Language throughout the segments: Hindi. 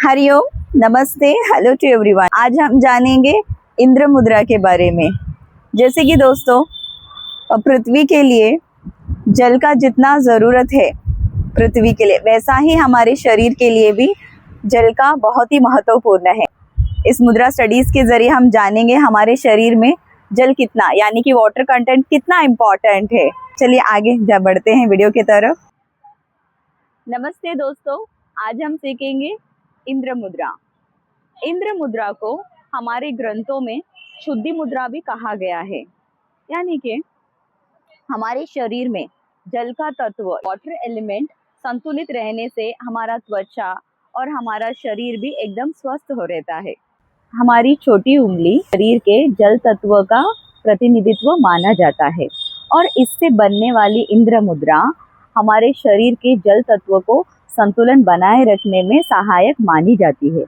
हरिओम, नमस्ते, हेलो टू एवरीवन। आज हम जानेंगे इंद्र मुद्रा के बारे में। जैसे कि दोस्तों, पृथ्वी के लिए जल का जितना ज़रूरत है पृथ्वी के लिए, वैसा ही हमारे शरीर के लिए भी जल का बहुत ही महत्वपूर्ण है। इस मुद्रा स्टडीज़ के ज़रिए हम जानेंगे हमारे शरीर में जल कितना, यानी कि वाटर कंटेंट कितना इम्पॉर्टेंट है। चलिए आगे बढ़ते हैं वीडियो की तरफ। नमस्ते दोस्तों, आज हम सीखेंगे इंद्र मुद्रा। इंद्र मुद्रा को हमारे ग्रंथों में शुद्धि मुद्रा भी कहा गया है, यानी कि हमारे शरीर में जल का तत्व, वाटर एलिमेंट संतुलित रहने से हमारा त्वचा और हमारा शरीर भी एकदम स्वस्थ हो रहता है। हमारी छोटी उंगली शरीर के जल तत्व का प्रतिनिधित्व माना जाता है और इससे बनने वाली इंद्र मुद्रा हमारे शरीर के जल तत्व को संतुलन बनाए रखने में सहायक मानी जाती है।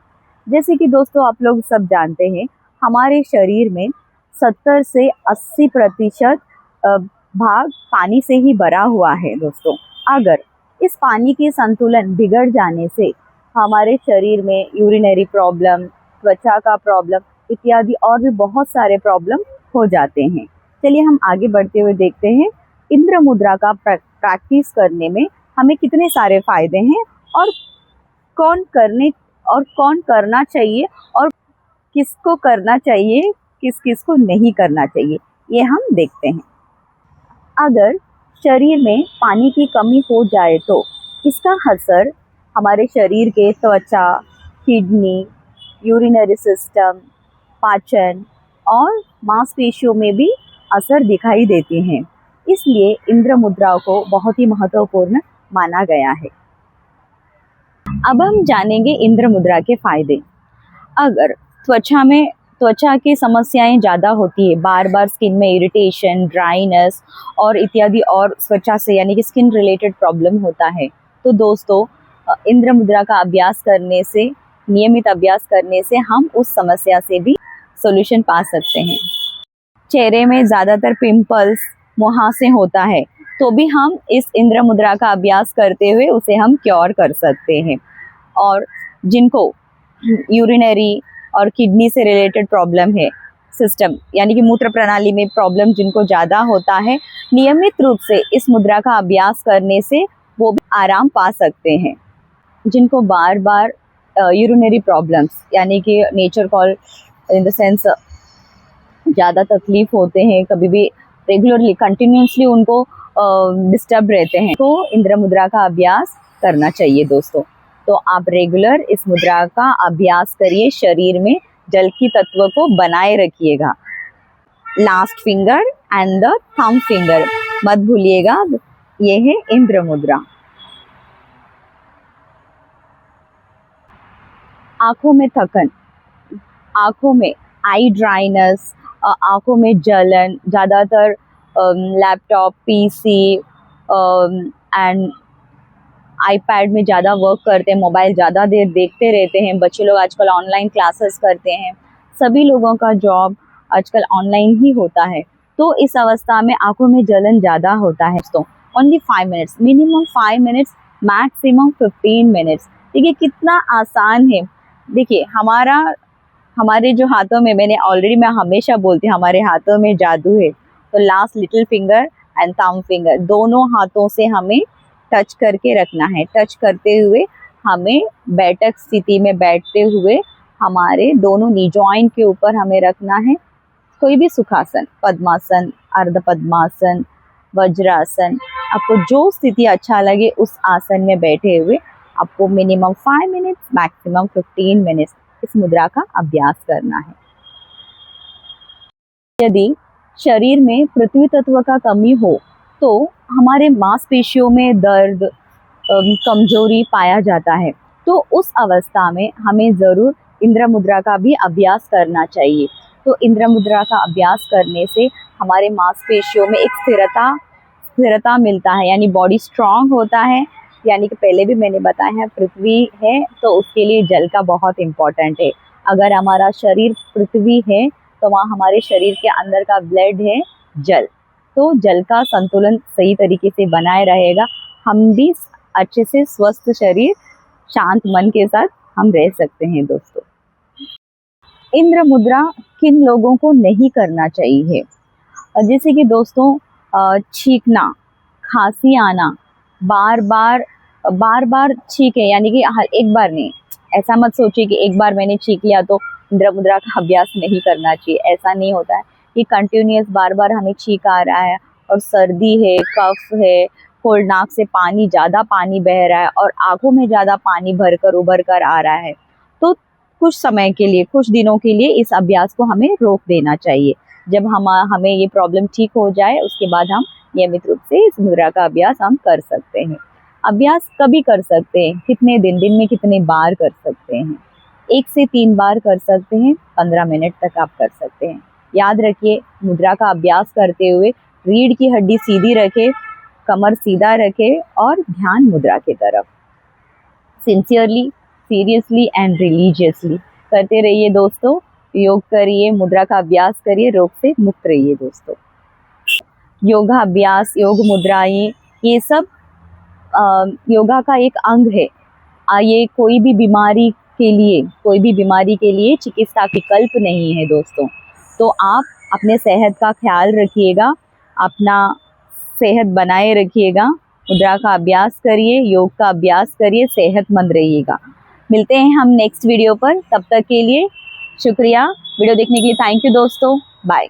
जैसे कि दोस्तों, आप लोग सब जानते हैं, हमारे शरीर में 70 से 80% भाग पानी से ही भरा हुआ है। दोस्तों, अगर इस पानी की संतुलन बिगड़ जाने से हमारे शरीर में यूरिनरी प्रॉब्लम, त्वचा का प्रॉब्लम इत्यादि और भी बहुत सारे प्रॉब्लम हो जाते हैं। चलिए हम आगे बढ़ते हुए देखते हैं इंद्र मुद्रा का प्रैक्टिस करने में हमें कितने सारे फायदे हैं और कौन करना चाहिए और किसको करना चाहिए, किस को नहीं करना चाहिए, ये हम देखते हैं। अगर शरीर में पानी की कमी हो जाए तो इसका असर हमारे शरीर के त्वचा, किडनी, यूरिनरी सिस्टम, पाचन और मांसपेशियों में भी असर दिखाई देते हैं। इसलिए इंद्र मुद्रा को बहुत ही महत्वपूर्ण माना गया है। अब हम जानेंगे इंद्र मुद्रा के फायदे। अगर त्वचा की समस्याएं ज़्यादा होती है, बार बार स्किन में इरिटेशन, ड्राइनेस और इत्यादि और त्वचा से यानी कि स्किन रिलेटेड प्रॉब्लम होता है, तो दोस्तों इंद्र मुद्रा का अभ्यास करने से, नियमित अभ्यास करने से हम उस समस्या से भी सॉल्यूशन पा सकते हैं। चेहरे में ज़्यादातर पिंपल्स, मुहासे होता है, तो भी हम इस इंद्र मुद्रा का अभ्यास करते हुए उसे हम क्योर कर सकते हैं। और जिनको यूरिनरी और किडनी से रिलेटेड प्रॉब्लम है, सिस्टम यानी कि मूत्र प्रणाली में प्रॉब्लम जिनको ज़्यादा होता है, नियमित रूप से इस मुद्रा का अभ्यास करने से वो भी आराम पा सकते हैं। जिनको बार बार यूरिनरी प्रॉब्लम्स यानी कि nature call in the sense ज़्यादा तकलीफ होते हैं, कभी भी रेगुलरली कंटिन्यूसली उनको डिस्टर्ब रहते हैं, तो इंद्र मुद्रा का अभ्यास करना चाहिए दोस्तों। तो आप रेगुलर इस मुद्रा का अभ्यास करिए, शरीर में जल की तत्व को बनाए रखिएगा। Last finger and the thumb finger मत भूलिएगा, ये है इंद्र मुद्रा। आंखों में थकन, आंखों में आई ड्राइनेस, आंखों में जलन, ज़्यादातर लैपटॉप, पीसी एंड आईपैड में ज़्यादा वर्क करते हैं, मोबाइल ज़्यादा देर देखते रहते हैं। बच्चे लोग आजकल ऑनलाइन क्लासेस करते हैं, सभी लोगों का जॉब आजकल ऑनलाइन ही होता है, तो इस अवस्था में आंखों में जलन ज़्यादा होता है। तो only 5 minutes, minimum 5 minutes, maximum 15 minutes. देखिए कितना आसान है। देखिए हमारे जो हाथों में, मैं हमेशा बोलती हूँ हमारे हाथों में जादू है। तो last little finger and thumb finger दोनों हाथों से हमें टच करके रखना है। टच करते हुए हमें बैठक स्थिति में बैठते हुए हमारे दोनों नी जॉइंट के ऊपर हमें रखना है। कोई भी सुखासन, पद्मासन, अर्ध पद्मासन, वज्रासन, आपको जो स्थिति अच्छा लगे उस आसन में बैठे हुए आपको मिनिमम 5 मिनट्स, मैक्सिमम 15 मिनट्स इस मुद्रा का अभ्यास करना है। यदि शरीर में पृथ्वी तत्व का कमी हो तो हमारे मांसपेशियों में दर्द, कमजोरी पाया जाता है, तो उस अवस्था में हमें ज़रूर इंद्र मुद्रा का भी अभ्यास करना चाहिए। तो इंद्र मुद्रा का अभ्यास करने से हमारे मांसपेशियों में एक स्थिरता मिलता है, यानी बॉडी स्ट्रांग होता है। यानी कि पहले भी मैंने बताया है, पृथ्वी है तो उसके लिए जल का बहुत इम्पोर्टेंट है। अगर हमारा शरीर पृथ्वी है तो वहाँ हमारे शरीर के अंदर का ब्लड है जल, तो जल का संतुलन सही तरीके से बनाए रहेगा, हम भी अच्छे से स्वस्थ शरीर, शांत मन के साथ हम रह सकते हैं दोस्तों। इंद्र मुद्रा किन लोगों को नहीं करना चाहिए? जैसे कि दोस्तों छींकना, खांसी आना, बार बार छींके, यानी कि एक बार नहीं, ऐसा मत सोचिए कि एक बार मैंने छींक लिया तो इंद्र मुद्रा का अभ्यास नहीं करना चाहिए। ऐसा नहीं होता है कि कंटिन्यूअस बार बार हमें छींक आ रहा है और सर्दी है, कफ है, कोल्ड, नाक से पानी, ज़्यादा पानी बह रहा है और आंखों में ज़्यादा पानी भरकर उभर कर आ रहा है, तो कुछ समय के लिए, कुछ दिनों के लिए इस अभ्यास को हमें रोक देना चाहिए। जब हमें ये प्रॉब्लम ठीक हो जाए उसके बाद हम नियमित रूप से इस मुद्रा का अभ्यास हम कर सकते हैं। अभ्यास कभी कर सकते हैं, कितने दिन में कितने बार कर सकते हैं? 1 से 3 बार कर सकते हैं, 15 मिनट तक आप कर सकते हैं। याद रखिए, मुद्रा का अभ्यास करते हुए रीढ़ की हड्डी सीधी रखें, कमर सीधा रखें और ध्यान मुद्रा की तरफ। सिंसियरली, सीरियसली एंड रिलीजियसली करते रहिए दोस्तों। योग करिए, मुद्रा का अभ्यास करिए, रोग से मुक्त रहिए दोस्तों। योगा अभ्यास, योग मुद्राएं, ये सब योगा का एक अंग है। ये कोई भी बीमारी के लिए चिकित्सा विकल्प नहीं है दोस्तों। तो आप अपने सेहत का ख्याल रखिएगा, अपना सेहत बनाए रखिएगा, मुद्रा का अभ्यास करिए, योग का अभ्यास करिए, सेहतमंद रहिएगा। मिलते हैं हम नेक्स्ट वीडियो पर, तब तक के लिए शुक्रिया। वीडियो देखने के लिए थैंक यू दोस्तों, बाय।